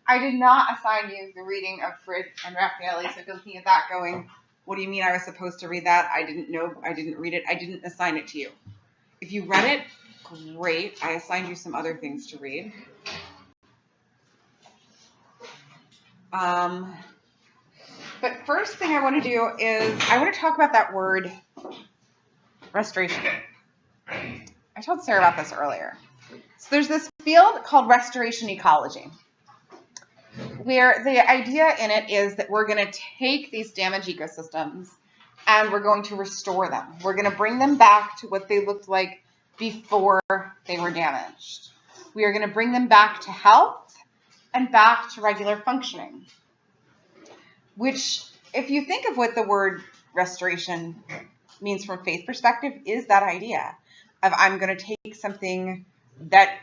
I did not assign you the reading of Frid and Raffaelli, so if you're looking at that going, what do you mean I was supposed to read that? I didn't know, I didn't read it, I didn't assign it to you. If you read it, great. I assigned you some other things to read. But first thing I want to do is I want to talk about that word restoration. I told Sarah about this earlier. So there's this field called restoration ecology, where the idea in it is that we're going to take these damaged ecosystems and we're going to restore them. We're going to bring them back to what they looked like before they were damaged. We are going to bring them back to health and back to regular functioning, which, if you think of what the word restoration means from a faith perspective, is that idea of I'm going to take something that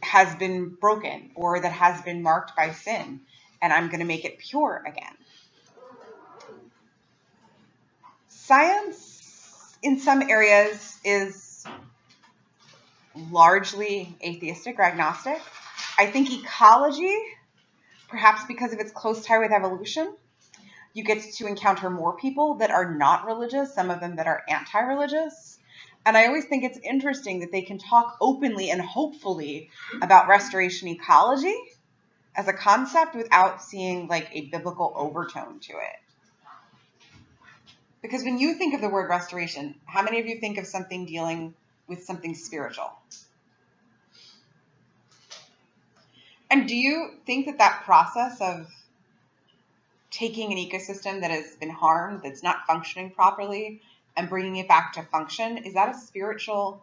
has been broken or that has been marked by sin, and I'm going to make it pure again. Science, in some areas, is largely atheistic or agnostic. I think ecology, perhaps because of its close tie with evolution, you get to encounter more people that are not religious, some of them that are anti-religious. And I always think it's interesting that they can talk openly and hopefully about restoration ecology as a concept without seeing like a biblical overtone to it. Because when you think of the word restoration, how many of you think of something dealing with something spiritual? And do you think that that process of taking an ecosystem that has been harmed, that's not functioning properly, and bringing it back to function, is that a spiritual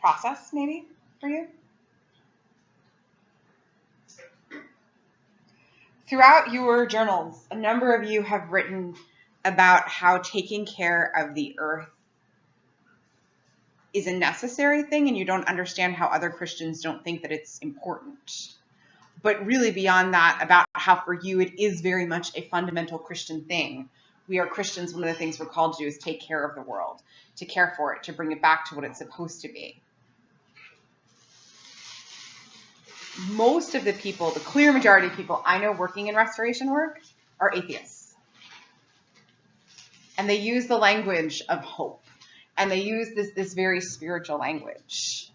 process maybe for you? Throughout your journals, a number of you have written about how taking care of the earth is a necessary thing, and you don't understand how other Christians don't think that it's important. But really beyond that, about how for you it is very much a fundamental Christian thing. We are Christians, one of the things we're called to do is take care of the world, to care for it, to bring it back to what it's supposed to be. Most of the people, the clear majority of people I know working in restoration work are atheists. And they use the language of hope. And they use this very spiritual language.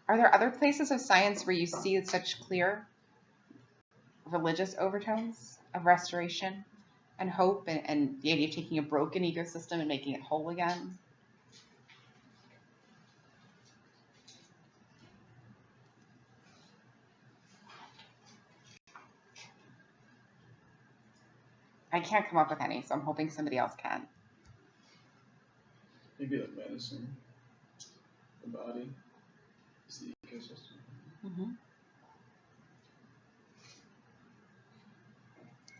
Are there other places of science where you see such clear religious overtones of restoration and hope and the idea of taking a broken ecosystem and making it whole again? I can't come up with any, so I'm hoping somebody else can. Maybe like medicine, the body, it's the ecosystem. Mm-hmm.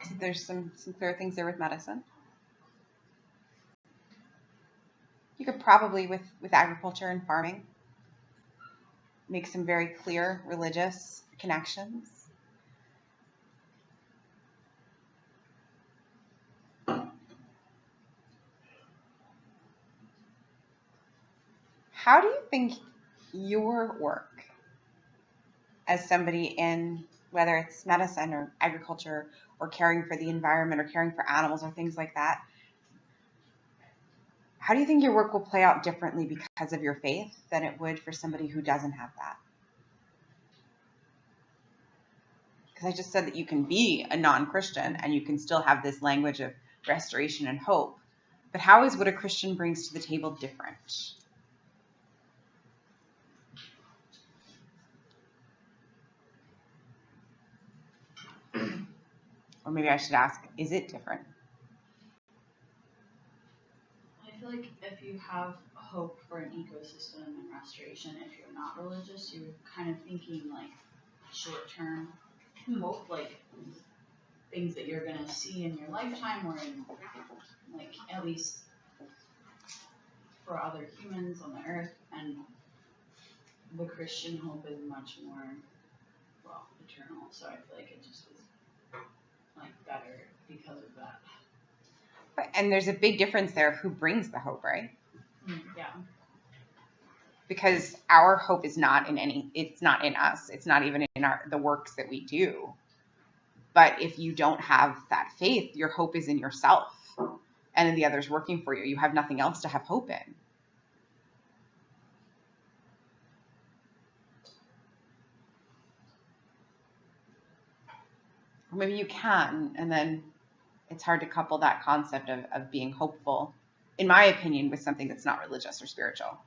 So there's some clear things there with medicine. You could probably, with agriculture and farming, make some very clear religious connections. How do you think your work as somebody in, whether it's medicine or agriculture or caring for the environment or caring for animals or things like that, how do you think your work will play out differently because of your faith than it would for somebody who doesn't have that? Because I just said that you can be a non-Christian and you can still have this language of restoration and hope. But how is what a Christian brings to the table different? Or maybe I should ask, is it different? I feel like if you have hope for an ecosystem and restoration, if you're not religious, you're kind of thinking like short-term hope, like things that you're going to see in your lifetime or in, like, at least for other humans on the earth. And the Christian hope is much more, well, eternal. So I feel like it just is like And there's a big difference there of who brings the hope, right? Yeah. Because our hope is not it's not in us. It's not even in the works that we do. But if you don't have that faith, your hope is in yourself and in the others working for you. You have nothing else to have hope in. Or maybe you can, and then it's hard to couple that concept of being hopeful, in my opinion, with something that's not religious or spiritual.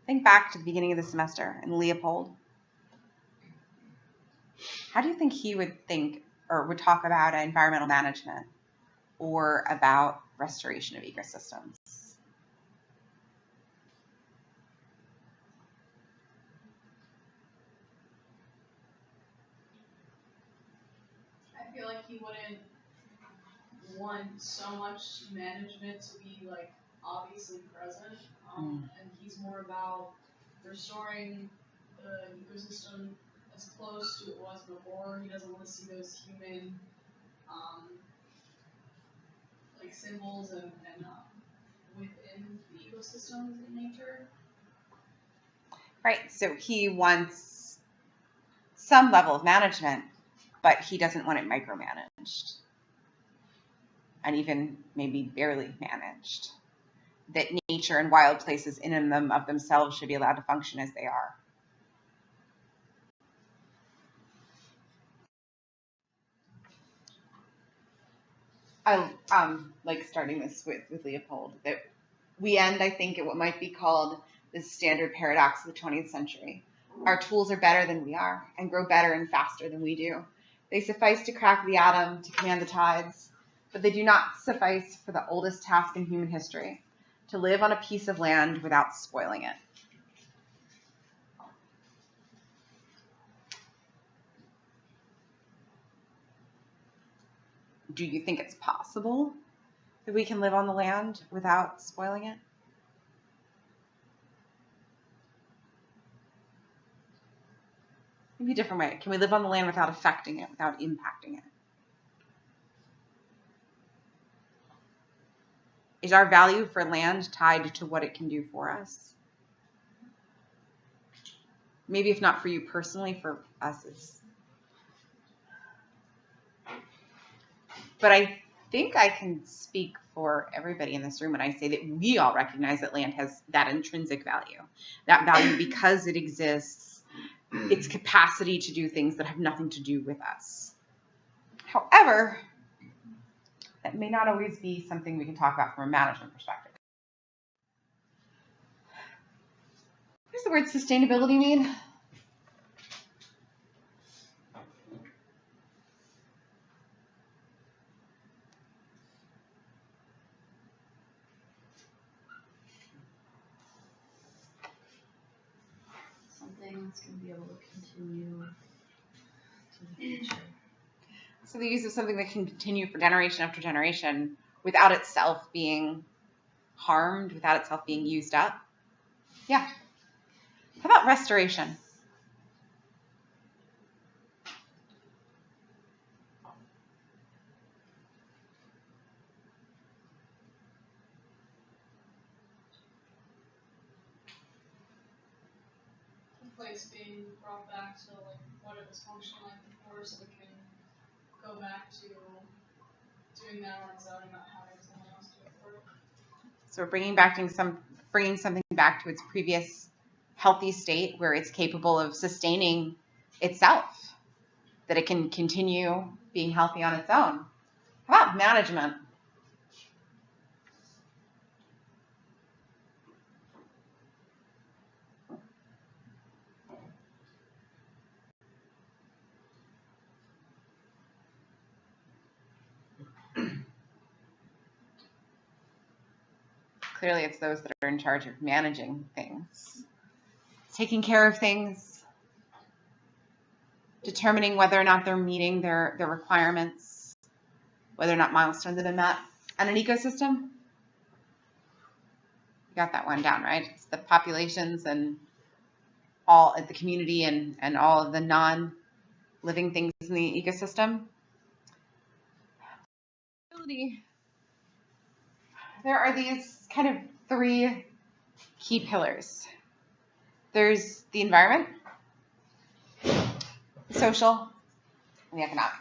Think back to the beginning of the semester and Leopold. How do you think he would think or would talk about environmental management or about restoration of ecosystems? I feel like he wouldn't want so much management to be like obviously present, and he's more about restoring the ecosystem as close to it was before. He doesn't want to see those human like symbols and within the ecosystems in nature. Right, so he wants some level of management, but he doesn't want it micromanaged and even maybe barely managed. That nature and wild places in and of themselves should be allowed to function as they are. I like starting this with Leopold, that we end, I think, at what might be called the standard paradox of the 20th century. Our tools are better than we are and grow better and faster than we do. They suffice to crack the atom, to command the tides, but they do not suffice for the oldest task in human history, to live on a piece of land without spoiling it. Do you think it's possible that we can live on the land without spoiling it? Maybe a different way. Can we live on the land without affecting it, without impacting it? Is our value for land tied to what it can do for us? Maybe if not for you personally, for us it's... But I think I can speak for everybody in this room when I say that we all recognize that land has that intrinsic value. That value because it exists, its capacity to do things that have nothing to do with us. However, that may not always be something we can talk about from a management perspective. What does the word sustainability mean? Something that's going to be able to continue to the future. So the use of something that can continue for generation after generation without itself being harmed, without itself being used up. Yeah. How about restoration? The place being brought back to like what it was functioning like before, so we can go back to doing that on its own and not having someone else do it for it. So we're bringing something back to its previous healthy state where it's capable of sustaining itself, that it can continue being healthy on its own. How about management? Clearly, it's those that are in charge of managing things, taking care of things, determining whether or not they're meeting their requirements, whether or not milestones have been met, and an ecosystem. You got that one down, right? It's the populations and all at the community and all of the non-living things in the ecosystem. There are these kind of three key pillars. There's the environment, the social, and the economic.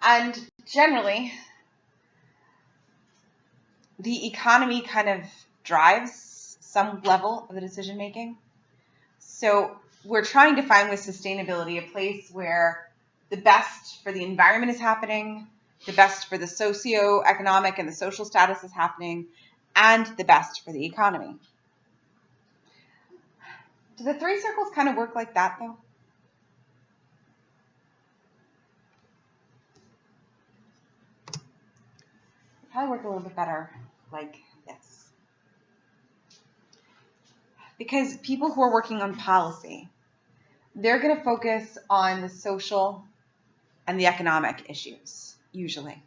And generally, the economy kind of drives some level of the decision making. So we're trying to find with sustainability a place where the best for the environment is happening, the best for the socioeconomic and the social status is happening, and the best for the economy. Do the three circles kind of work like that, though? They probably work a little bit better like this. Because people who are working on policy, they're going to focus on the social and the economic issues, usually.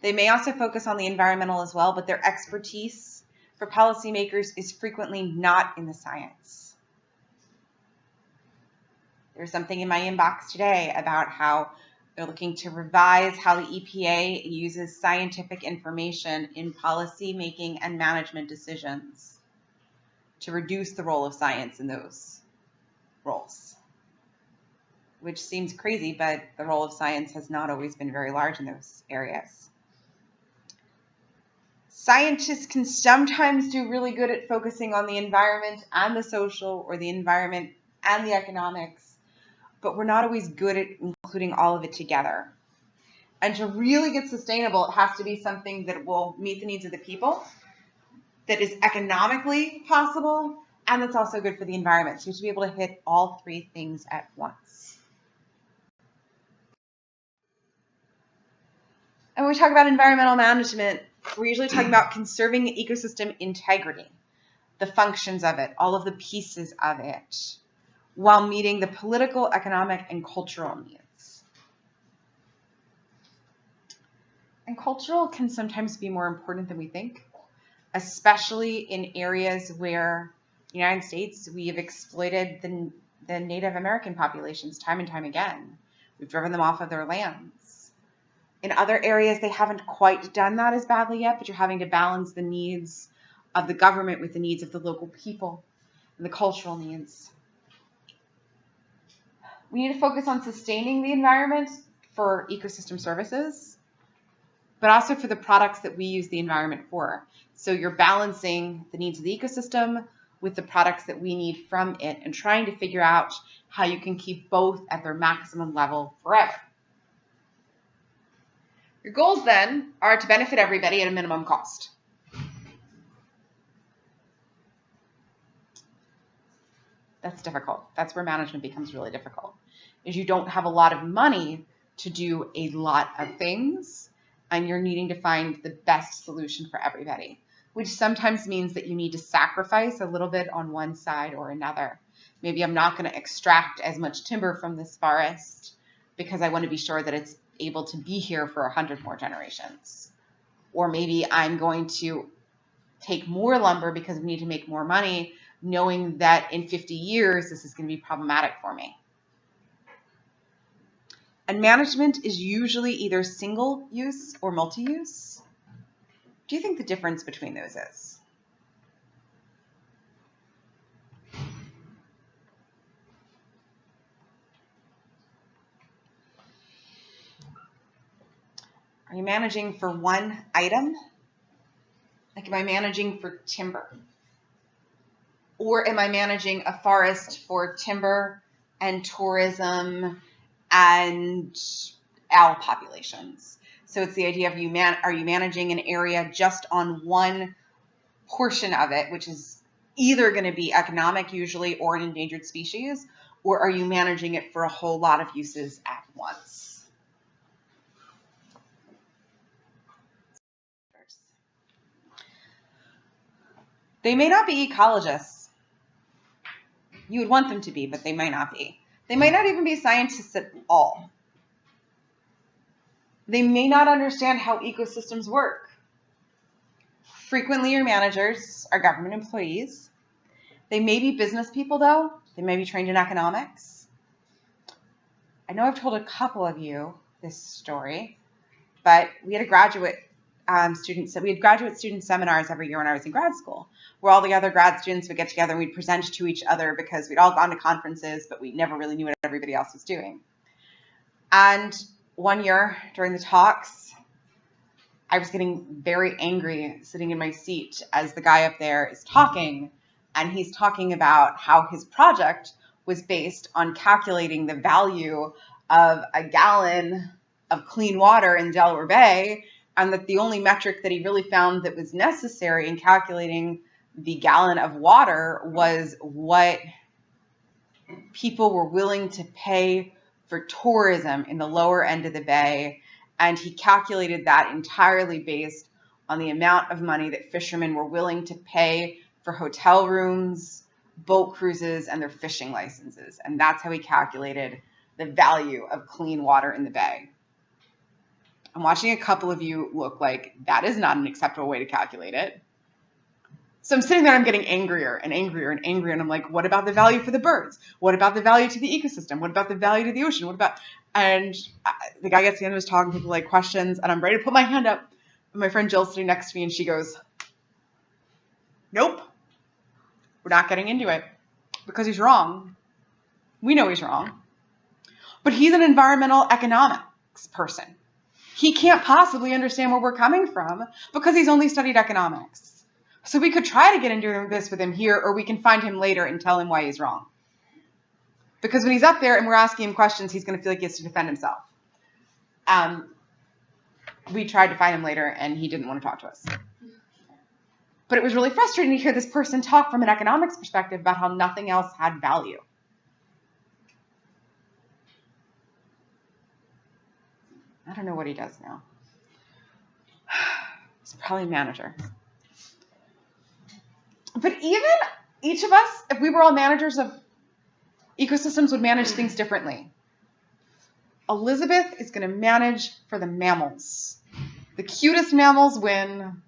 They may also focus on the environmental as well, but their expertise for policymakers is frequently not in the science. There's something in my inbox today about how they're looking to revise how the EPA uses scientific information in policy making and management decisions to reduce the role of science in those roles. Which seems crazy, but the role of science has not always been very large in those areas. Scientists can sometimes do really good at focusing on the environment and the social, or the environment and the economics, but we're not always good at including all of it together. And to really get sustainable, it has to be something that will meet the needs of the people, that is economically possible, and that's also good for the environment. So you have to be able to hit all three things at once. And when we talk about environmental management, we're usually talking about conserving ecosystem integrity, the functions of it, all of the pieces of it, while meeting the political, economic, and cultural needs. And cultural can sometimes be more important than we think, especially in areas where in the United States we have exploited the Native American populations time and time again. We've driven them off of their lands. In other areas, they haven't quite done that as badly yet, but you're having to balance the needs of the government with the needs of the local people and the cultural needs. We need to focus on sustaining the environment for ecosystem services, but also for the products that we use the environment for. So you're balancing the needs of the ecosystem with the products that we need from it and trying to figure out how you can keep both at their maximum level forever. Your goals then are to benefit everybody at a minimum cost. That's difficult. That's where management becomes really difficult, is you don't have a lot of money to do a lot of things, and you're needing to find the best solution for everybody, which sometimes means that you need to sacrifice a little bit on one side or another. Maybe I'm not going to extract as much timber from this forest because I want to be sure that it's able to be here for 100 more generations. Or maybe I'm going to take more lumber because we need to make more money, knowing that in 50 years this is going to be problematic for me. And management is usually either single use or multi-use. What do you think the difference between those is? Are you managing for one item? Like, am I managing for timber? Or am I managing a forest for timber and tourism and owl populations? So it's the idea of are you managing an area just on one portion of it, which is either going to be economic usually or an endangered species, or are you managing it for a whole lot of uses at once? They may not be ecologists. You would want them to be, but they might not be. They might not even be scientists at all. They may not understand how ecosystems work. Frequently, your managers are government employees. They may be business people, though. They may be trained in economics. I know I've told a couple of you this story, but we had graduate student seminars every year when I was in grad school, where all the other grad students would get together and we'd present to each other because we'd all gone to conferences, but we never really knew what everybody else was doing. And one year during the talks, I was getting very angry sitting in my seat as the guy up there is talking, and he's talking about how his project was based on calculating the value of a gallon of clean water in Delaware Bay, and that the only metric that he really found that was necessary in calculating the gallon of water was what people were willing to pay for tourism in the lower end of the bay. And he calculated that entirely based on the amount of money that fishermen were willing to pay for hotel rooms, boat cruises, and their fishing licenses. And that's how he calculated the value of clean water in the bay. I'm watching a couple of you look like that is not an acceptable way to calculate it. So I'm sitting there, I'm getting angrier and angrier and angrier, and I'm like, what about the value for the birds? What about the value to the ecosystem? What about the value to the ocean? What about, and the guy gets to the end of his talk, and people like questions, and I'm ready to put my hand up, and my friend Jill's sitting next to me, and she goes, nope, we're not getting into it, because he's wrong. We know he's wrong. But he's an environmental economics person. He can't possibly understand where we're coming from because he's only studied economics. So we could try to get into this with him here, or we can find him later and tell him why he's wrong. Because when he's up there and we're asking him questions, he's going to feel like he has to defend himself. We tried to find him later, and he didn't want to talk to us. But it was really frustrating to hear this person talk from an economics perspective about how nothing else had value. I don't know what he does now. He's probably a manager. But even each of us, if we were all managers of ecosystems, would manage things differently. Elizabeth is going to manage for the mammals. The cutest mammals win,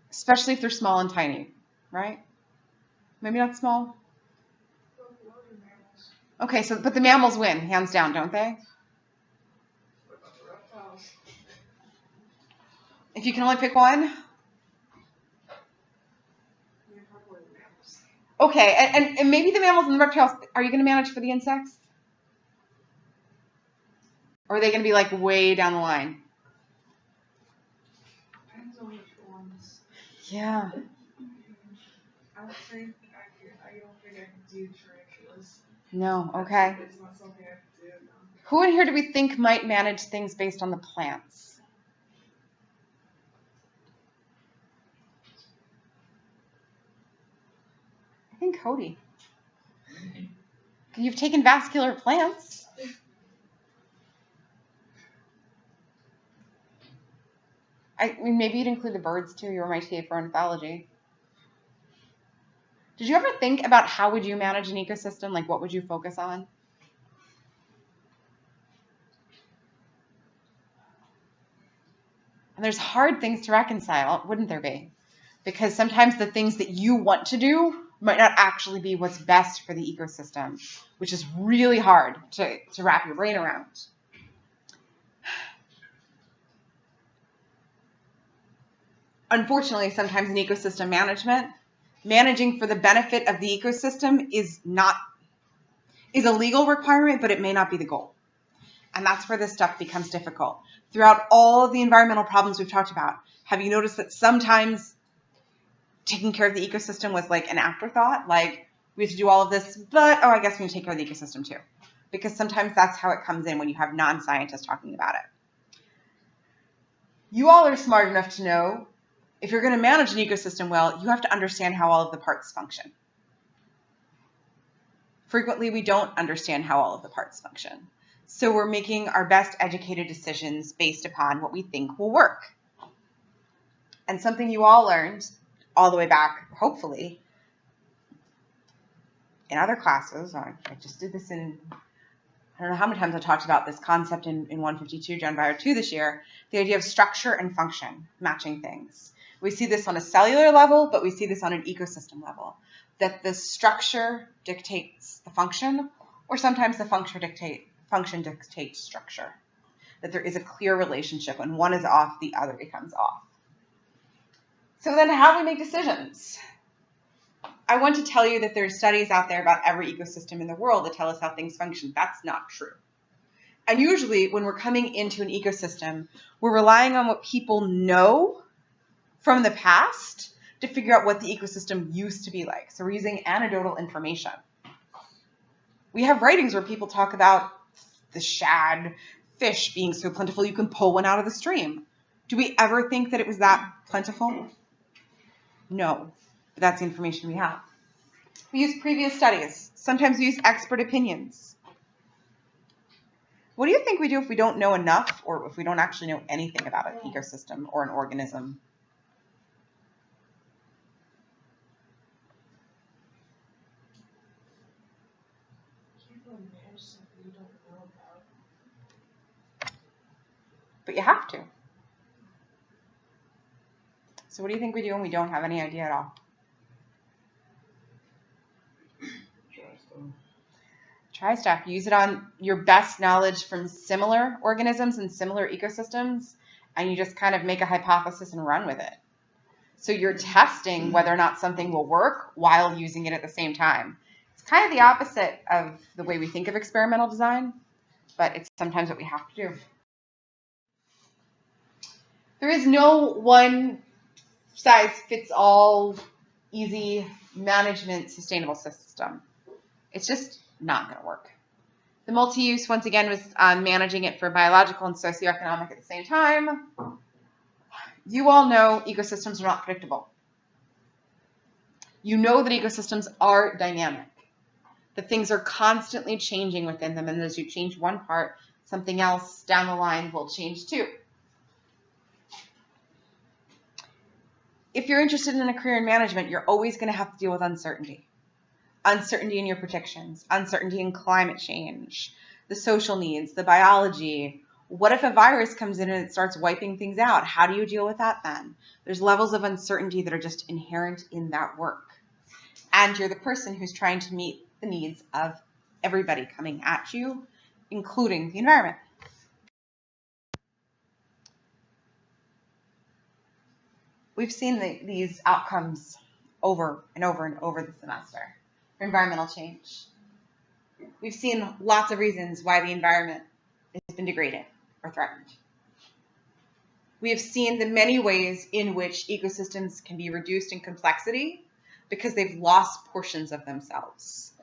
especially if they're small and tiny, right? Maybe not small. Okay, so but the mammals win, hands down, don't they? If you can only pick one? Okay, and maybe the mammals and the reptiles, are you going to manage for the insects? Or are they going to be like way down the line? Depends on which ones. Yeah. I don't think I don't think I can do tarantulas. No, okay. It's not something I can do. No. Who in here do we think might manage things based on the plants? I think Cody. You've taken vascular plants. I mean, maybe you'd include the birds too. You were my TA for ornithology. Did you ever think about how would you manage an ecosystem? Like, what would you focus on? And there's hard things to reconcile, wouldn't there be? Because sometimes the things that you want to do might not actually be what's best for the ecosystem, which is really hard to wrap your brain around. Unfortunately, sometimes in ecosystem management, managing for the benefit of the ecosystem is a legal requirement, but it may not be the goal. And that's where this stuff becomes difficult. Throughout all of the environmental problems we've talked about, have you noticed that sometimes taking care of the ecosystem was like an afterthought? Like, we have to do all of this, but, oh, I guess we need to take care of the ecosystem too. Because sometimes that's how it comes in when you have non-scientists talking about it. You all are smart enough to know if you're going to manage an ecosystem well, you have to understand how all of the parts function. Frequently, we don't understand how all of the parts function. So we're making our best educated decisions based upon what we think will work. And something you all learned all the way back, hopefully, in other classes, I just did this in, I don't know how many times I talked about this concept in 152, Gen Bio 2 this year, the idea of structure and function, matching things. We see this on a cellular level, but we see this on an ecosystem level, that the structure dictates the function, or sometimes the function dictates structure, that there is a clear relationship. When one is off, the other becomes off. So then how do we make decisions? I want to tell you that there are studies out there about every ecosystem in the world that tell us how things function. That's not true. And usually when we're coming into an ecosystem, we're relying on what people know from the past to figure out what the ecosystem used to be like. So we're using anecdotal information. We have writings where people talk about the shad fish being so plentiful you can pull one out of the stream. Do we ever think that it was that plentiful? No, but that's the information we have. We use previous studies. Sometimes we use expert opinions. What do you think we do if we don't know enough, or if we don't actually know anything about an ecosystem or an organism? You can't really manage something you don't know about. But you have to. So what do you think we do when we don't have any idea at all? Try stuff. Use it on your best knowledge from similar organisms and similar ecosystems, and you just kind of make a hypothesis and run with it. So you're testing whether or not something will work while using it at the same time. It's kind of the opposite of the way we think of experimental design, but it's sometimes what we have to do. There is no one size fits all easy management sustainable system. It's just not going to work. The multi-use, once again, was managing it for biological and socioeconomic at the same time. You all know ecosystems are not predictable. You know that ecosystems are dynamic, that things are constantly changing within them, and as you change one part, something else down the line will change too. If you're interested in a career in management, you're always going to have to deal with uncertainty. Uncertainty in your predictions, uncertainty in climate change, the social needs, the biology. What if a virus comes in and it starts wiping things out? How do you deal with that then? There's levels of uncertainty that are just inherent in that work. And you're the person who's trying to meet the needs of everybody coming at you, including the environment. We've seen these outcomes over and over and over the semester for environmental change. We've seen lots of reasons why the environment has been degraded or threatened. We have seen the many ways in which ecosystems can be reduced in complexity because they've lost portions of themselves.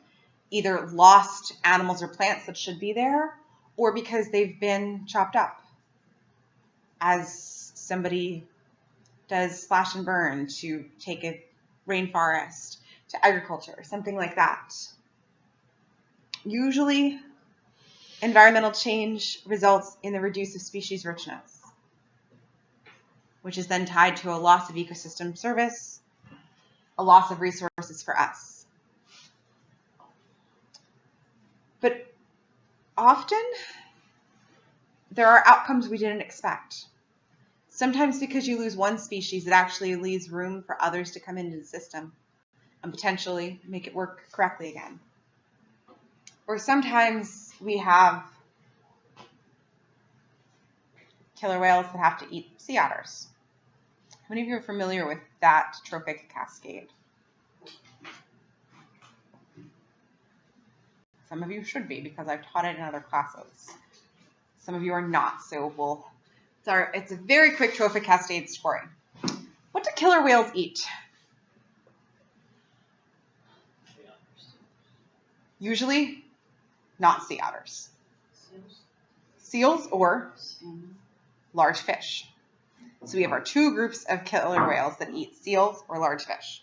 Either lost animals or plants that should be there, or because they've been chopped up, as somebody does slash and burn to take a rainforest to agriculture, something like that. Usually, environmental change results in the reduce of species richness, which is then tied to a loss of ecosystem service, a loss of resources for us. But often, there are outcomes we didn't expect. Sometimes because you lose one species, it actually leaves room for others to come into the system and potentially make it work correctly again. Or sometimes we have killer whales that have to eat sea otters. How many of you are familiar with that trophic cascade? Some of you should be, because I've taught it in other classes. Some of you are not, so it's a very quick trophic cascade story. What do killer whales eat? Usually not sea otters. Seals or large fish. So we have our two groups of killer whales that eat seals or large fish.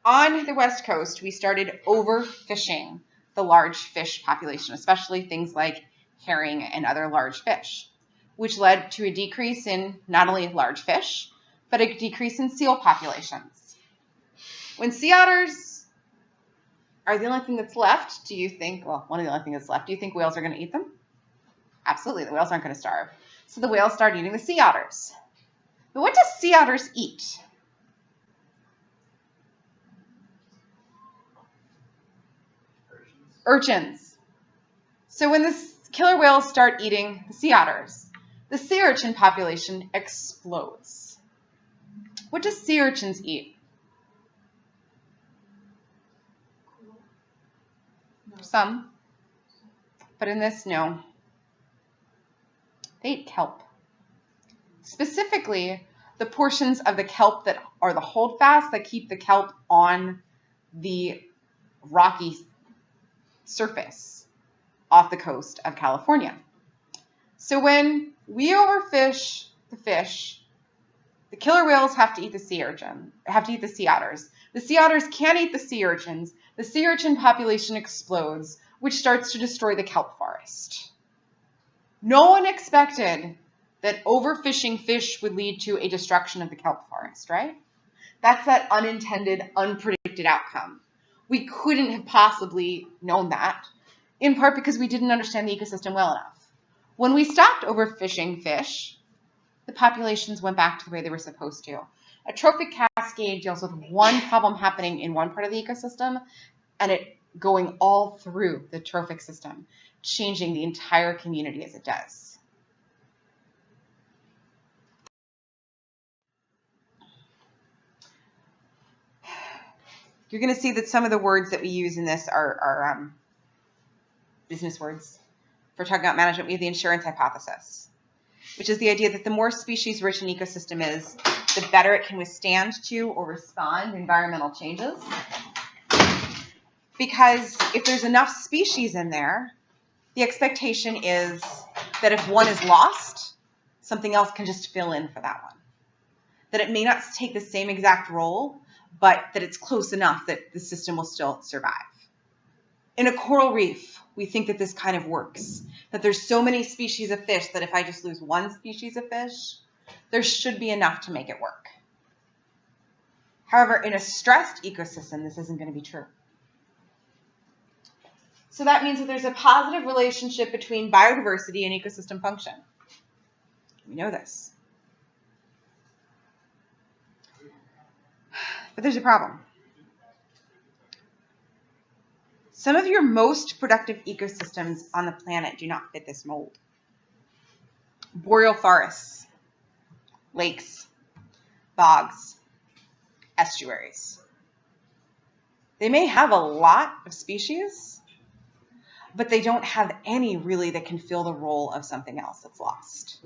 On the West Coast, we started overfishing the large fish population, especially things like herring and other large fish, which led to a decrease in not only large fish, but a decrease in seal populations. When sea otters are the only thing that's left, do you think, well, one of the only things that's left, do you think whales are going to eat them? Absolutely, the whales aren't going to starve. So the whales start eating the sea otters. But what does sea otters eat? Urchins. So when the killer whales start eating the sea otters, the sea urchin population explodes. What do sea urchins eat? Some. But in this, no. They eat kelp. Specifically, the portions of the kelp that are the holdfast that keep the kelp on the rocky surface off the coast of California. So when we overfish the fish, the killer whales have to eat the sea otters. The sea otters can't eat the sea urchins. The sea urchin population explodes, which starts to destroy the kelp forest. No one expected that overfishing fish would lead to a destruction of the kelp forest, right? That's that unintended, unpredicted outcome. We couldn't have possibly known that, in part because we didn't understand the ecosystem well enough. When we stopped overfishing fish, the populations went back to the way they were supposed to. A trophic cascade deals with one problem happening in one part of the ecosystem and it going all through the trophic system, changing the entire community as it does. You're going to see that some of the words that we use in this are business words. For talking about management, we have the insurance hypothesis, which is the idea that the more species-rich an ecosystem is, the better it can withstand to or respond to environmental changes. Because if there's enough species in there, the expectation is that if one is lost, something else can just fill in for that one. That it may not take the same exact role, but that it's close enough that the system will still survive. In a coral reef, we think that this kind of works, that there's so many species of fish that if I just lose one species of fish, there should be enough to make it work. However, in a stressed ecosystem, this isn't going to be true. So that means that there's a positive relationship between biodiversity and ecosystem function. We know this. But there's a problem. Some of your most productive ecosystems on the planet do not fit this mold. Boreal forests, lakes, bogs, estuaries. They may have a lot of species, but they don't have any really that can fill the role of something else that's lost.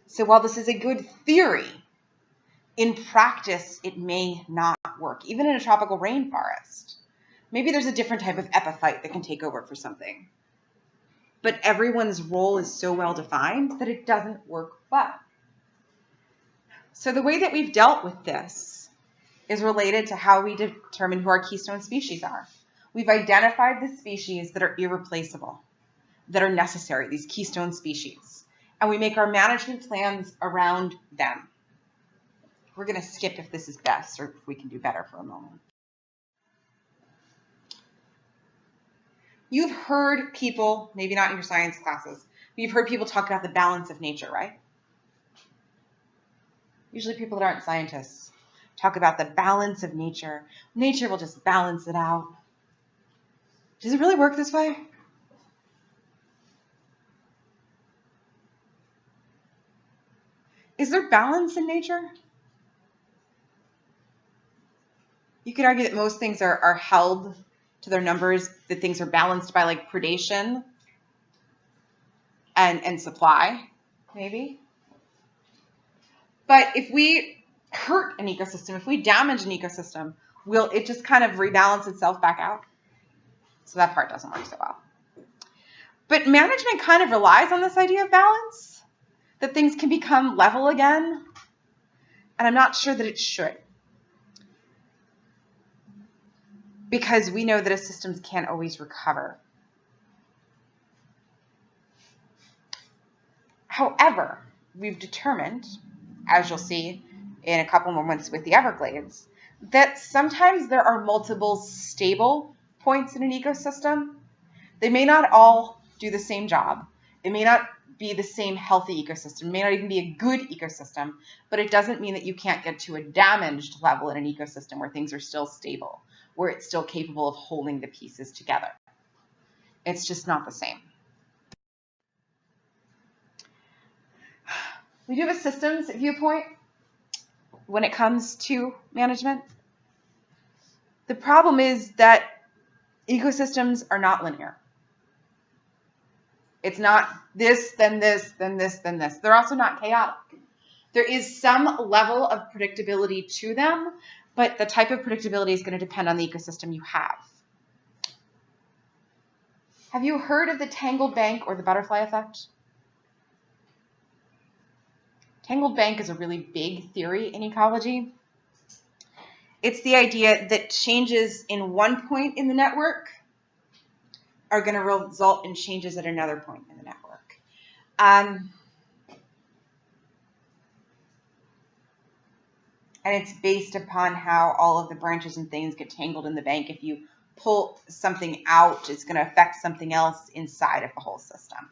So while this is a good theory, in practice, it may not work, even in a tropical rainforest. Maybe there's a different type of epiphyte that can take over for something. But everyone's role is so well defined that it doesn't work well. So the way that we've dealt with this is related to how we determine who our keystone species are. We've identified the species that are irreplaceable, that are necessary, these keystone species. And we make our management plans around them. We're going to skip if this is best or if we can do better for a moment. You've heard people, maybe not in your science classes, but you've heard people talk about the balance of nature, right? Usually people that aren't scientists talk about the balance of nature. Nature will just balance it out. Does it really work this way? Is there balance in nature? You could argue that most things are held to their numbers, that things are balanced by like predation and supply, maybe. But if we hurt an ecosystem, if we damage an ecosystem, will it just kind of rebalance itself back out? So that part doesn't work so well. But management kind of relies on this idea of balance, that things can become level again. And I'm not sure that it should. Because we know that systems can't always recover. However, we've determined, as you'll see in a couple moments with the Everglades, that sometimes there are multiple stable points in an ecosystem. They may not all do the same job. It may not be the same healthy ecosystem. It may not even be a good ecosystem, but it doesn't mean that you can't get to a damaged level in an ecosystem where things are still stable, where it's still capable of holding the pieces together. It's just not the same. We do have a systems viewpoint when it comes to management. The problem is that ecosystems are not linear. It's not this, then this, then this, then this. They're also not chaotic. There is some level of predictability to them, but the type of predictability is going to depend on the ecosystem you have. Have you heard of the tangled bank or the butterfly effect? Tangled bank is a really big theory in ecology. It's the idea that changes in one point in the network are going to result in changes at another point in the network. And it's based upon how all of the branches and things get tangled in the bank. If you pull something out, it's going to affect something else inside of the whole system.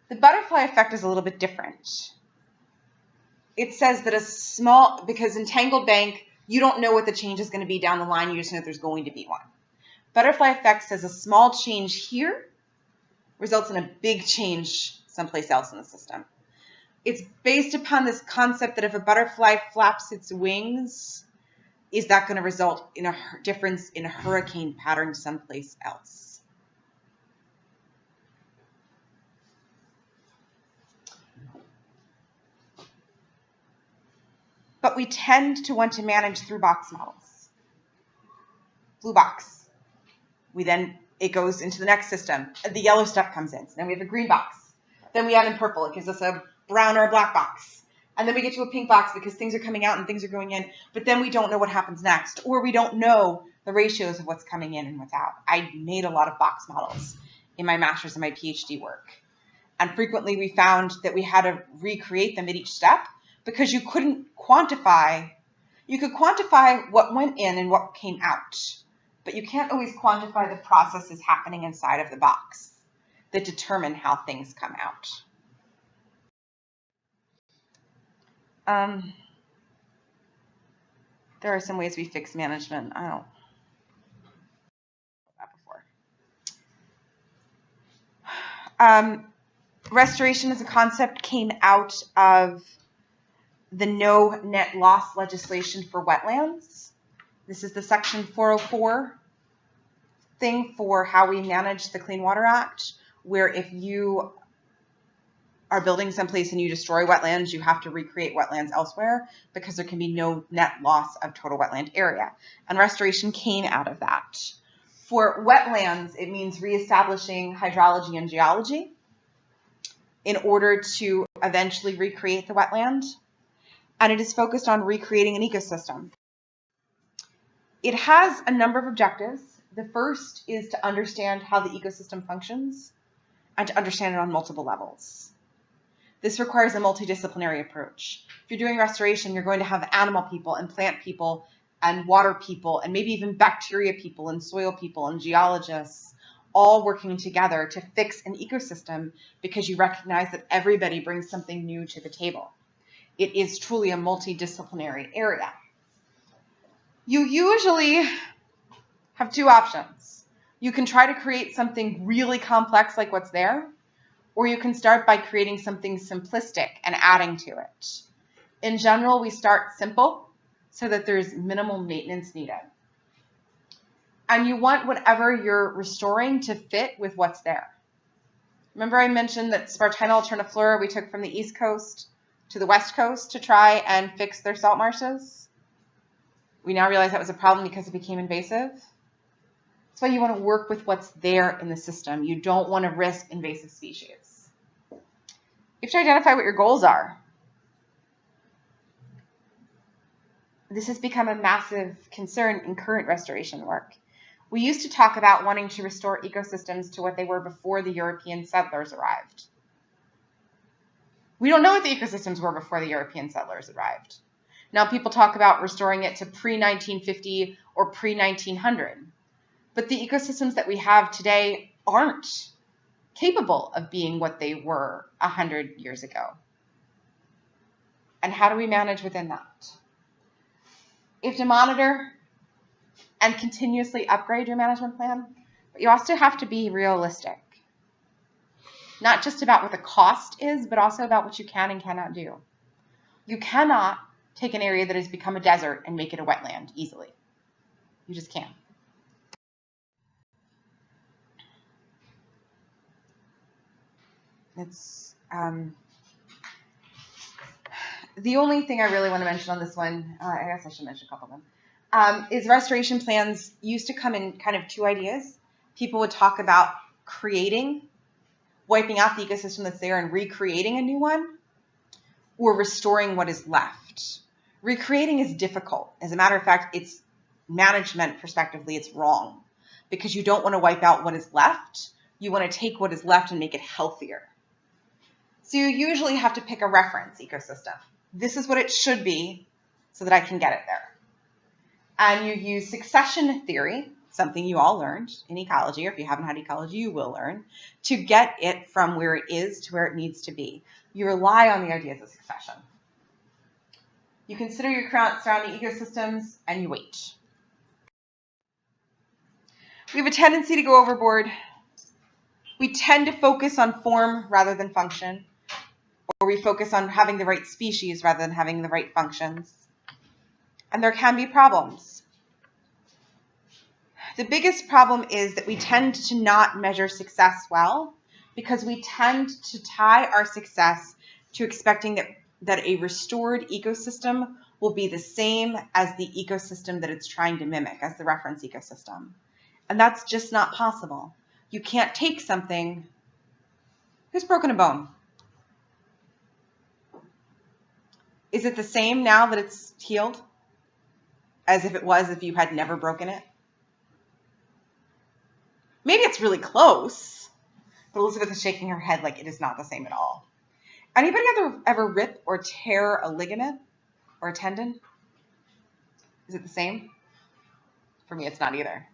The butterfly effect is a little bit different. It says that because in tangled bank, you don't know what the change is going to be down the line, you just know there's going to be one. Butterfly effect says a small change here results in a big change someplace else in the system. It's based upon this concept that if a butterfly flaps its wings, is that going to result in a difference in a hurricane pattern someplace else? But we tend to want to manage through box models. Blue box. It goes into the next system. The yellow stuff comes in. So then we have a green box. Then we add in purple. It gives us a brown or a black box. And then we get to a pink box because things are coming out and things are going in. But then we don't know what happens next. Or we don't know the ratios of what's coming in and what's out. I made a lot of box models in my master's and my PhD work. And frequently we found that we had to recreate them at each step because you couldn't quantify. You could quantify what went in and what came out. But you can't always quantify the processes happening inside of the box that determine how things come out. There are some ways we fix management. I don't know that before. Restoration as a concept came out of the no net loss legislation for wetlands. This is the Section 404 thing for how we manage the Clean Water Act, where if you are building someplace and you destroy wetlands, you have to recreate wetlands elsewhere because there can be no net loss of total wetland area. And restoration came out of that. For wetlands, it means reestablishing hydrology and geology in order to eventually recreate the wetland. And it is focused on recreating an ecosystem. It has a number of objectives. The first is to understand how the ecosystem functions and to understand it on multiple levels. This requires a multidisciplinary approach. If you're doing restoration, you're going to have animal people and plant people and water people and maybe even bacteria people and soil people and geologists all working together to fix an ecosystem because you recognize that everybody brings something new to the table. It is truly a multidisciplinary area. You usually have two options. You can try to create something really complex like what's there, or you can start by creating something simplistic and adding to it. In general, we start simple so that there's minimal maintenance needed. And you want whatever you're restoring to fit with what's there. Remember I mentioned that Spartina alterniflora we took from the East Coast to the West Coast to try and fix their salt marshes? We now realize that was a problem because it became invasive. That's why you want to work with what's there in the system. You don't want to risk invasive species. You have to identify what your goals are. This has become a massive concern in current restoration work. We used to talk about wanting to restore ecosystems to what they were before the European settlers arrived. We don't know what the ecosystems were before the European settlers arrived. Now people talk about restoring it to pre-1950 or pre-1900. But the ecosystems that we have today aren't capable of being what they were 100 years ago? And how do we manage within that? You have to monitor and continuously upgrade your management plan, but you also have to be realistic. Not just about what the cost is, but also about what you can and cannot do. You cannot take an area that has become a desert and make it a wetland easily. You just can't. It's the only thing I really want to mention on this one, I guess I should mention a couple of them, is restoration plans used to come in kind of two ideas. People would talk about creating, wiping out the ecosystem that's there and recreating a new one, or restoring what is left. Recreating is difficult. As a matter of fact, it's management perspectively, it's wrong, because you don't want to wipe out what is left. You want to take what is left and make it healthier. So you usually have to pick a reference ecosystem. This is what it should be so that I can get it there. And you use succession theory, something you all learned in ecology, or if you haven't had ecology, you will learn, to get it from where it is to where it needs to be. You rely on the ideas of succession. You consider your surrounding ecosystems and you wait. We have a tendency to go overboard. We tend to focus on form rather than function, or we focus on having the right species rather than having the right functions. And there can be problems. The biggest problem is that we tend to not measure success well because we tend to tie our success to expecting that a restored ecosystem will be the same as the ecosystem that it's trying to mimic, as the reference ecosystem. And that's just not possible. You can't take something. Who's broken a bone? Is it the same now that it's healed as if it was if you had never broken it? Maybe it's really close, but Elizabeth is shaking her head like it is not the same at all. Anybody ever rip or tear a ligament or a tendon? Is it the same? For me, it's not either.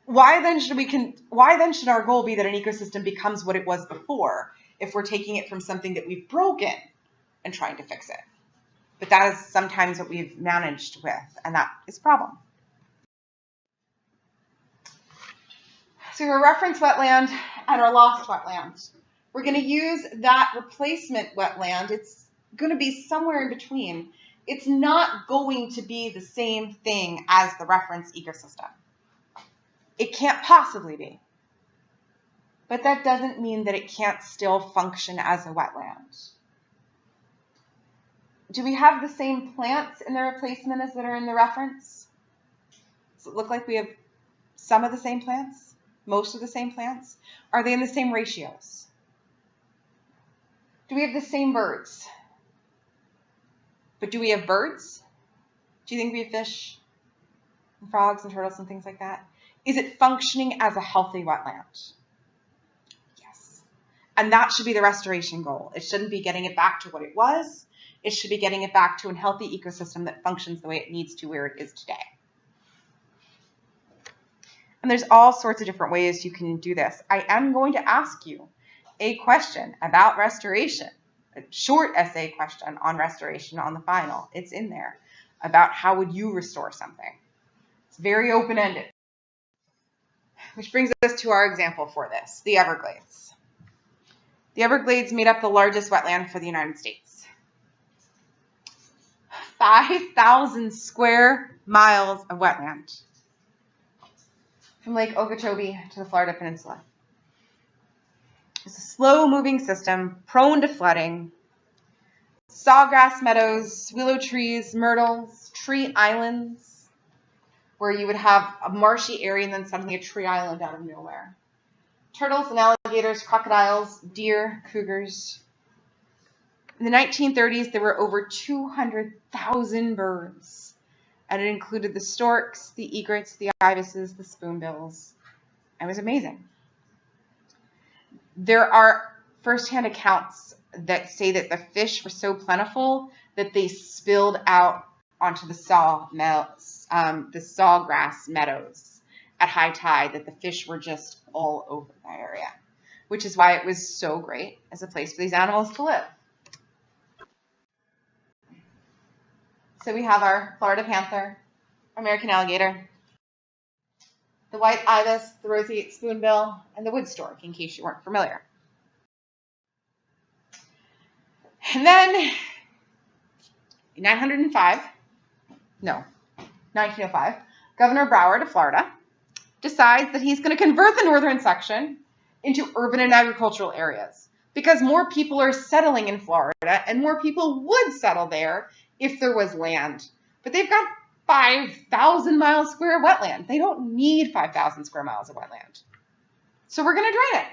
Why then should our goal be that an ecosystem becomes what it was before if we're taking it from something that we've broken and trying to fix it? But that is sometimes what we've managed with, and that is a problem. So our reference wetland and our lost wetland. We're going to use that replacement wetland. It's going to be somewhere in between. It's not going to be the same thing as the reference ecosystem. It can't possibly be. But that doesn't mean that it can't still function as a wetland. Do we have the same plants in the replacement as that are in the reference? Does it look like we have some of the same plants? Most of the same plants? Are they in the same ratios? Do we have the same birds? But do we have birds? Do you think we have fish and frogs and turtles and things like that? Is it functioning as a healthy wetland? Yes. And that should be the restoration goal. It shouldn't be getting it back to what it was. It should be getting it back to a healthy ecosystem that functions the way it needs to where it is today. And there's all sorts of different ways you can do this. I am going to ask you a question about restoration, a short essay question on restoration on the final. It's in there about how would you restore something. It's very open-ended. Which brings us to our example for this, the Everglades. The Everglades made up the largest wetland for the United States. 5,000 square miles of wetland from Lake Okeechobee to the Florida Peninsula. It's a slow-moving system, prone to flooding. Sawgrass meadows, willow trees, myrtles, tree islands, where you would have a marshy area and then suddenly a tree island out of nowhere. Turtles and alligators, crocodiles, deer, cougars. In the 1930s, there were over 200,000 birds, and it included the storks, the egrets, the ibises, the spoonbills. It was amazing. There are firsthand accounts that say that the fish were so plentiful that they spilled out onto the sawgrass meadows at high tide, that the fish were just all over the area, which is why it was so great as a place for these animals to live. So we have our Florida panther, American alligator, the white ibis, the roseate spoonbill, and the wood stork, in case you weren't familiar. And then in 1905, Governor Broward of Florida decides that he's going to convert the northern section into urban and agricultural areas because more people are settling in Florida and more people would settle there if there was land. But they've got 5,000 miles square of wetland. They don't need 5,000 square miles of wetland. So we're going to drain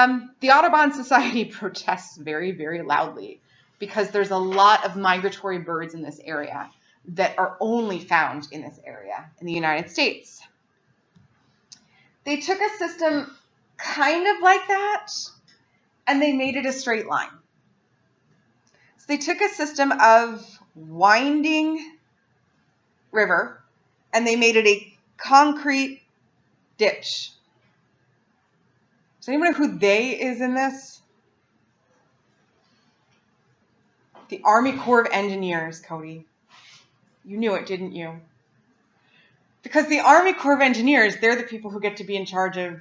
it. The Audubon Society protests very, very loudly because there's a lot of migratory birds in this area that are only found in this area in the United States. They took a system kind of like that and they made it a straight line. So they took a system of winding river and they made it a concrete ditch. Does anyone know who they is in this? The Army Corps of Engineers, Cody. You knew it, didn't you? Because the Army Corps of Engineers, they're the people who get to be in charge of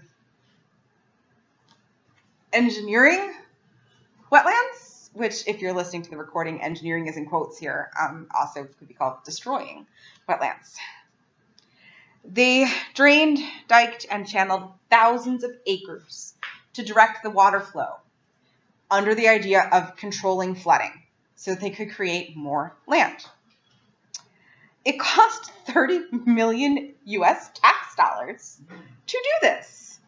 engineering wetlands, which if you're listening to the recording, engineering is in quotes here, also could be called destroying wetlands. They drained, diked, and channeled thousands of acres to direct the water flow under the idea of controlling flooding so that they could create more land. It cost $30 million US tax dollars to do this.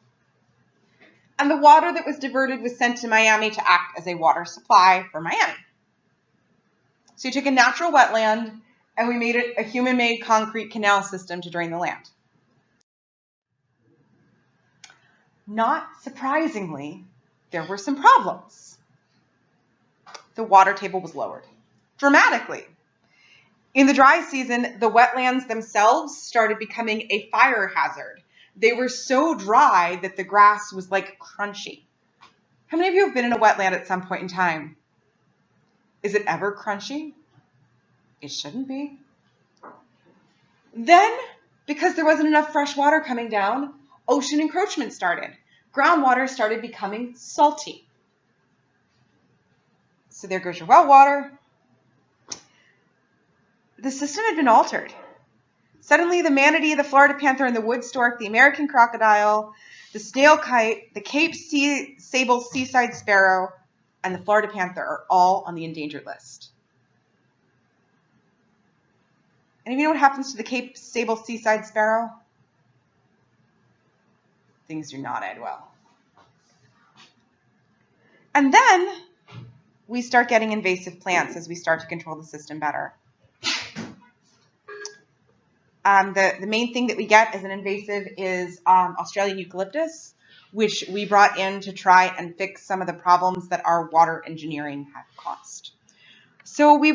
And the water that was diverted was sent to Miami to act as a water supply for Miami. So you took a natural wetland and we made it a human-made concrete canal system to drain the land. Not surprisingly, there were some problems. The water table was lowered dramatically. In the dry season, the wetlands themselves started becoming a fire hazard. They were so dry that the grass was like crunchy. How many of you have been in a wetland at some point in time? Is it ever crunchy? It shouldn't be. Then, because there wasn't enough fresh water coming down, ocean encroachment started. Groundwater started becoming salty. So there goes your well water. The system had been altered. Suddenly, the manatee, the Florida panther, and the wood stork, the American crocodile, the snail kite, the Cape sable seaside sparrow, and the Florida panther are all on the endangered list. And you know what happens to the Cape sable seaside sparrow? Things do not end well. And then we start getting invasive plants as we start to control the system better. The main thing that we get as an invasive is Australian eucalyptus, which we brought in to try and fix some of the problems that our water engineering had caused. So we